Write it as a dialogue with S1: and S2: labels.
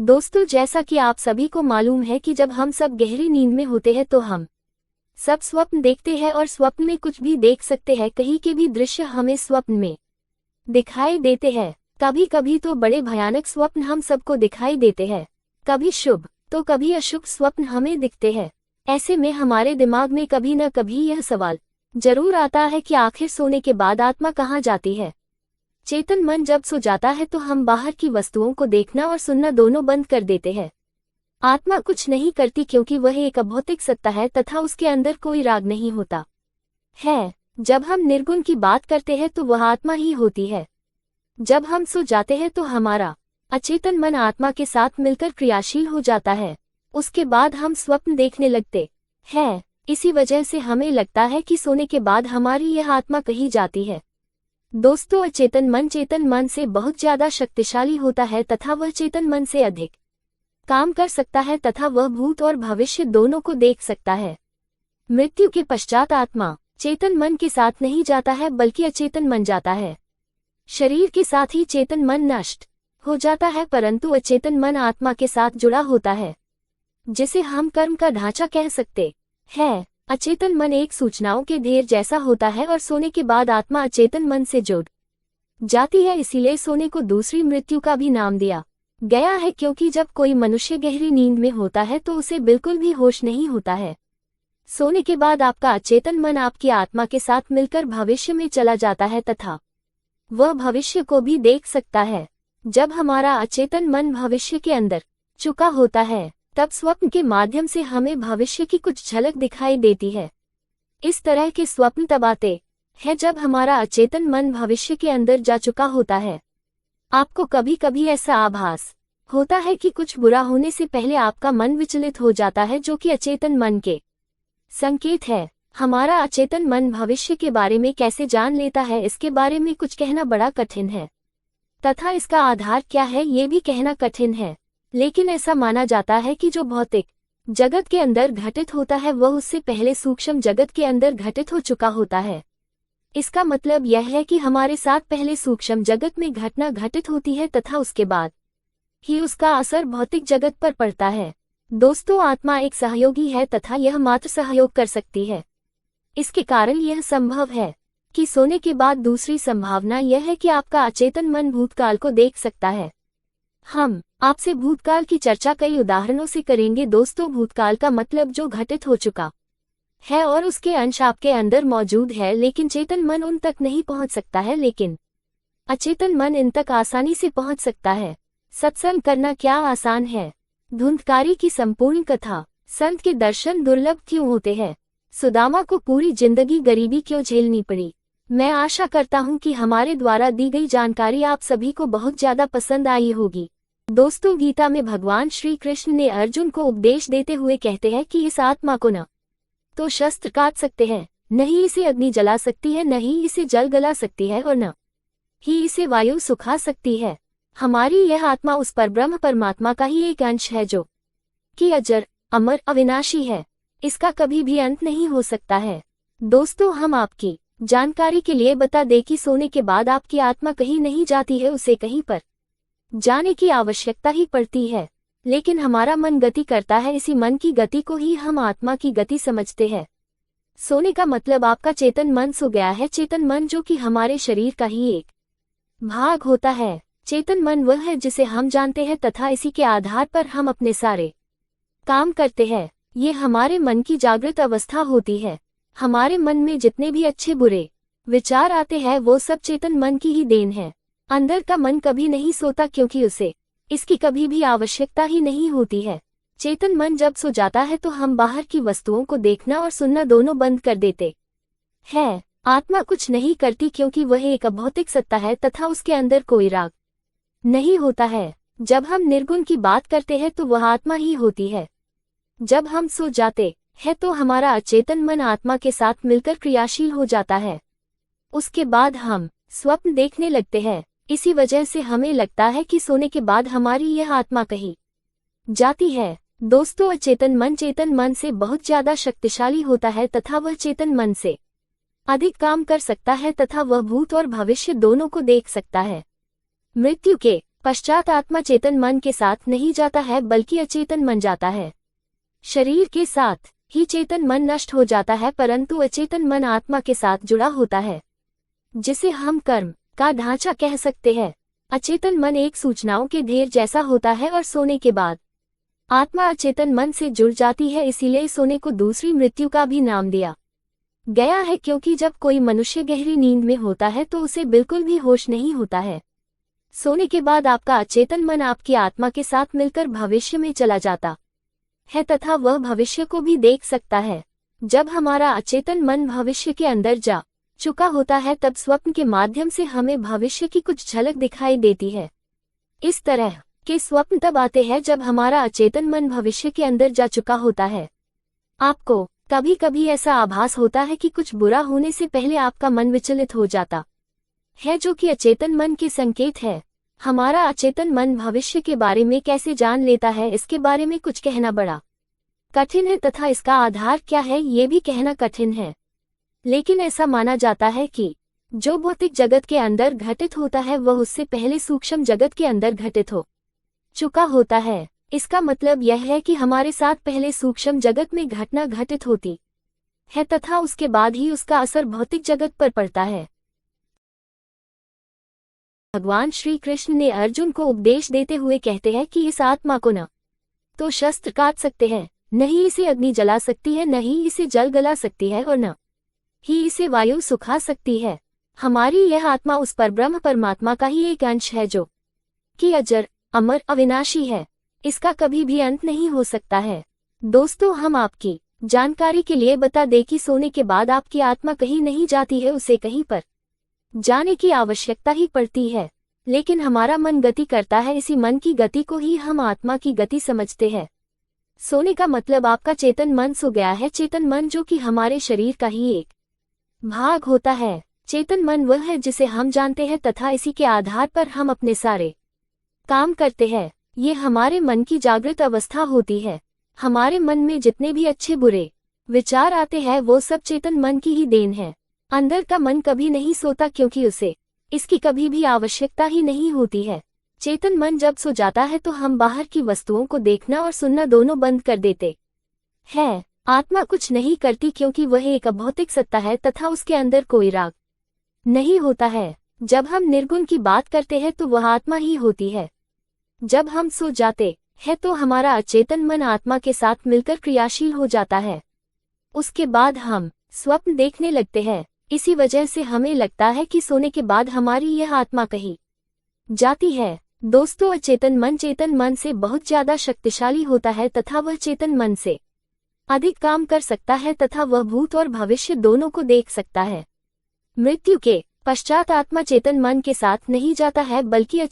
S1: दोस्तों, जैसा कि आप सभी को मालूम है कि जब हम सब गहरी नींद में होते हैं तो हम सब स्वप्न देखते हैं और स्वप्न में कुछ भी देख सकते हैं। कहीं के भी दृश्य हमें स्वप्न में दिखाई देते हैं। कभी कभी तो बड़े भयानक स्वप्न हम सबको दिखाई देते हैं। कभी शुभ तो कभी अशुभ स्वप्न हमें दिखते हैं। ऐसे में हमारे दिमाग में कभी न कभी यह सवाल जरूर आता है कि आखिर सोने के बाद आत्मा कहाँ जाती है। चेतन मन जब सो जाता है तो हम बाहर की वस्तुओं को देखना और सुनना दोनों बंद कर देते हैं। आत्मा कुछ नहीं करती क्योंकि वह एक अभौतिक सत्ता है तथा उसके अंदर कोई राग नहीं होता है। जब हम निर्गुण की बात करते हैं तो वह आत्मा ही होती है। जब हम सो जाते हैं तो हमारा अचेतन मन आत्मा के साथ मिलकर क्रियाशील हो जाता है। उसके बाद हम स्वप्न देखने लगते हैं। इसी वजह से हमें लगता है कि सोने के बाद हमारी यह आत्मा कहीं जाती है। दोस्तों, अचेतन मन चेतन मन से बहुत ज्यादा शक्तिशाली होता है तथा वह चेतन मन से अधिक काम कर सकता है तथा वह भूत और भविष्य दोनों को देख सकता है। मृत्यु के पश्चात आत्मा चेतन मन के साथ नहीं जाता है बल्कि अचेतन मन जाता है। शरीर के साथ ही चेतन मन नष्ट हो जाता है, परंतु अचेतन मन आत्मा के साथ जुड़ा होता है, जिसे हम कर्म का ढांचा कह सकते हैं। अचेतन मन एक सूचनाओं के ढेर जैसा होता है और सोने के बाद आत्मा अचेतन मन से जुड़ जाती है। इसीलिए सोने को दूसरी मृत्यु का भी नाम दिया गया है, क्योंकि जब कोई मनुष्य गहरी नींद में होता है तो उसे बिल्कुल भी होश नहीं होता है। सोने के बाद आपका अचेतन मन आपकी आत्मा के साथ मिलकर भविष्य में चला जाता है तथा वह भविष्य को भी देख सकता है। जब हमारा अचेतन मन भविष्य के अंदर चुका होता है तब स्वप्न के माध्यम से हमें भविष्य की कुछ झलक दिखाई देती है। इस तरह के स्वप्न तब आते हैं जब हमारा अचेतन मन भविष्य के अंदर जा चुका होता है। आपको कभी कभी ऐसा आभास होता है कि कुछ बुरा होने से पहले आपका मन विचलित हो जाता है, जो कि अचेतन मन के संकेत है। हमारा अचेतन मन भविष्य के बारे में कैसे जान लेता है, इसके बारे में कुछ कहना बड़ा कठिन है तथा इसका आधार क्या है ये भी कहना कठिन है। लेकिन ऐसा माना जाता है कि जो भौतिक जगत के अंदर घटित होता है वह उससे पहले सूक्ष्म जगत के अंदर घटित हो चुका होता है। इसका मतलब यह है कि हमारे साथ पहले सूक्ष्म जगत में घटना घटित होती है तथा उसके बाद ही उसका असर भौतिक जगत पर पड़ता है। दोस्तों, आत्मा एक सहयोगी है तथा यह मात्र सहयोग कर सकती है। इसके कारण यह संभव है कि सोने के बाद दूसरी संभावना यह है कि आपका अचेतन मन भूतकाल को देख सकता है। हम आपसे भूतकाल की चर्चा कई उदाहरणों से करेंगे। दोस्तों, भूतकाल का मतलब जो घटित हो चुका है और उसके अंश आपके अंदर मौजूद है, लेकिन चेतन मन उन तक नहीं पहुंच सकता है, लेकिन अचेतन मन इन तक आसानी से पहुंच सकता है। सत्संग करना क्या आसान है? धुंधकारी की संपूर्ण कथा। संत के दर्शन दुर्लभ क्यों होते हैं? सुदामा को पूरी जिंदगी गरीबी क्यों झेलनी पड़ी? मैं आशा करता हूं कि हमारे द्वारा दी गई जानकारी आप सभी को बहुत ज्यादा पसंद आई होगी। दोस्तों, गीता में भगवान श्री कृष्ण ने अर्जुन को उपदेश देते हुए कहते हैं कि इस आत्मा को न तो शस्त्र काट सकते हैं, न ही इसे अग्नि जला सकती है, न ही इसे जल गला सकती है और न ही इसे वायु सुखा सकती है। हमारी यह आत्मा उस परब्रह्म परमात्मा का ही एक अंश है जो कि अजर अमर अविनाशी है। इसका कभी भी अंत नहीं हो सकता है। दोस्तों, हम आपकी जानकारी के लिए बता दें कि सोने के बाद आपकी आत्मा कहीं नहीं जाती है, उसे कहीं पर जाने की आवश्यकता ही पड़ती है। लेकिन हमारा मन गति करता है, इसी मन की गति को ही हम आत्मा की गति समझते हैं। सोने का मतलब आपका चेतन मन सो गया है। चेतन मन जो कि हमारे शरीर का ही एक भाग होता है। चेतन मन वह है जिसे हम जानते हैं तथा इसी के आधार पर हम अपने सारे काम करते हैं। ये हमारे मन की जागृत अवस्था होती है। हमारे मन में जितने भी अच्छे बुरे विचार आते हैं वो सब चेतन मन की ही देन है। अंदर का मन कभी नहीं सोता क्योंकि उसे इसकी कभी भी आवश्यकता ही नहीं होती है। चेतन मन जब सो जाता है तो हम बाहर की वस्तुओं को देखना और सुनना दोनों बंद कर देते हैं। आत्मा कुछ नहीं करती क्योंकि वह एक अभौतिक सत्ता है तथा उसके अंदर कोई राग नहीं होता है। जब हम निर्गुण की बात करते हैं तो वह आत्मा ही होती है। जब हम सो जाते हैं तो हमारा अचेतन मन आत्मा के साथ मिलकर क्रियाशील हो जाता है। उसके बाद हम स्वप्न देखने लगते हैं। इसी वजह से हमें लगता है कि सोने के बाद हमारी यह आत्मा कहीं जाती है। दोस्तों, अचेतन मन चेतन मन से बहुत ज्यादा शक्तिशाली होता है तथा वह चेतन मन से अधिक काम कर सकता है तथा वह भूत और भविष्य दोनों को देख सकता है। मृत्यु के पश्चात आत्मा चेतन मन के साथ नहीं जाता है बल्कि अचेतन मन जाता है। शरीर के साथ ही चेतन मन नष्ट हो जाता है, परंतु अचेतन मन आत्मा के साथ जुड़ा होता है, जिसे हम कर्म का ढांचा कह सकते हैं। अचेतन मन एक सूचनाओं के ढेर जैसा होता है और सोने के बाद आत्मा अचेतन मन से जुड़ जाती है, इसीलिए सोने को दूसरी मृत्यु का भी नाम दिया गया है, क्योंकि जब कोई मनुष्य गहरी नींद में होता है तो उसे बिल्कुल भी होश नहीं होता है। सोने के बाद आपका अचेतन मन आपकी आत्मा के साथ मिलकर भविष्य में चला जाता है तथा वह भविष्य को भी देख सकता है। जब हमारा अचेतन मन भविष्य के अंदर जा चुका होता है तब स्वप्न के माध्यम से हमें भविष्य की कुछ झलक दिखाई देती है। इस तरह के स्वप्न तब आते हैं जब हमारा अचेतन मन भविष्य के अंदर जा चुका होता है। आपको कभी कभी ऐसा आभास होता है कि कुछ बुरा होने से पहले आपका मन विचलित हो जाता है, जो कि अचेतन मन के संकेत है। हमारा अचेतन मन भविष्य के बारे में कैसे जान लेता है, इसके बारे में कुछ कहना बड़ा कठिन है तथा इसका आधार क्या है ये भी कहना कठिन है। लेकिन ऐसा माना जाता है कि जो भौतिक जगत के अंदर घटित होता है वह उससे पहले सूक्ष्म जगत के अंदर घटित हो चुका होता है। इसका मतलब यह है कि हमारे साथ पहले सूक्ष्म जगत में घटना घटित होती है तथा उसके बाद ही उसका असर भौतिक जगत पर पड़ता है। भगवान श्री कृष्ण ने अर्जुन को उपदेश देते हुए कहते हैं कि इस आत्मा को न तो शस्त्र काट सकते हैं, न ही इसे अग्नि जला सकती है, न ही इसे जल गला सकती है और न ही इसे वायु सुखा सकती है। हमारी यह आत्मा उस परब्रह्म परमात्मा का ही एक अंश है जो कि अजर अमर अविनाशी है। इसका कभी भी अंत नहीं हो सकता है। दोस्तों, हम आपकी जानकारी के लिए बता दें कि सोने के बाद आपकी आत्मा कहीं नहीं जाती है, उसे कहीं पर जाने की आवश्यकता ही पड़ती है। लेकिन हमारा मन गति करता है, इसी मन की गति को ही हम आत्मा की गति समझते हैं। सोने का मतलब आपका चेतन मन सो गया है। चेतन मन जो कि हमारे शरीर का ही एक भाग होता है। चेतन मन वह है जिसे हम जानते हैं तथा इसी के आधार पर हम अपने सारे काम करते हैं। ये हमारे मन की जागृत अवस्था होती है। हमारे मन में जितने भी अच्छे बुरे विचार आते हैं वो सब चेतन मन की ही देन है। अंदर का मन कभी नहीं सोता, क्योंकि उसे इसकी कभी भी आवश्यकता ही नहीं होती है। चेतन मन जब सो जाता है तो हम बाहर की वस्तुओं को देखना और सुनना दोनों बंद कर देते हैं। आत्मा कुछ नहीं करती, क्योंकि वह एक अभौतिक सत्ता है तथा उसके अंदर कोई राग नहीं होता है। जब हम निर्गुण की बात करते हैं तो वह आत्मा ही होती है। जब हम सो जाते हैं तो हमारा अचेतन मन आत्मा के साथ मिलकर क्रियाशील हो जाता है। उसके बाद हम स्वप्न देखने लगते हैं। इसी वजह से हमें लगता है कि सोने के बाद हमारी यह आत्मा कहीं जाती है। दोस्तों, अचेतन मन चेतन मन से बहुत ज्यादा शक्तिशाली होता है तथा वह चेतन मन से अधिक काम कर सकता है तथा वह भूत और भविष्य दोनों को देख सकता है। मृत्यु के पश्चात आत्मा चेतन मन के साथ नहीं जाता है, बल्कि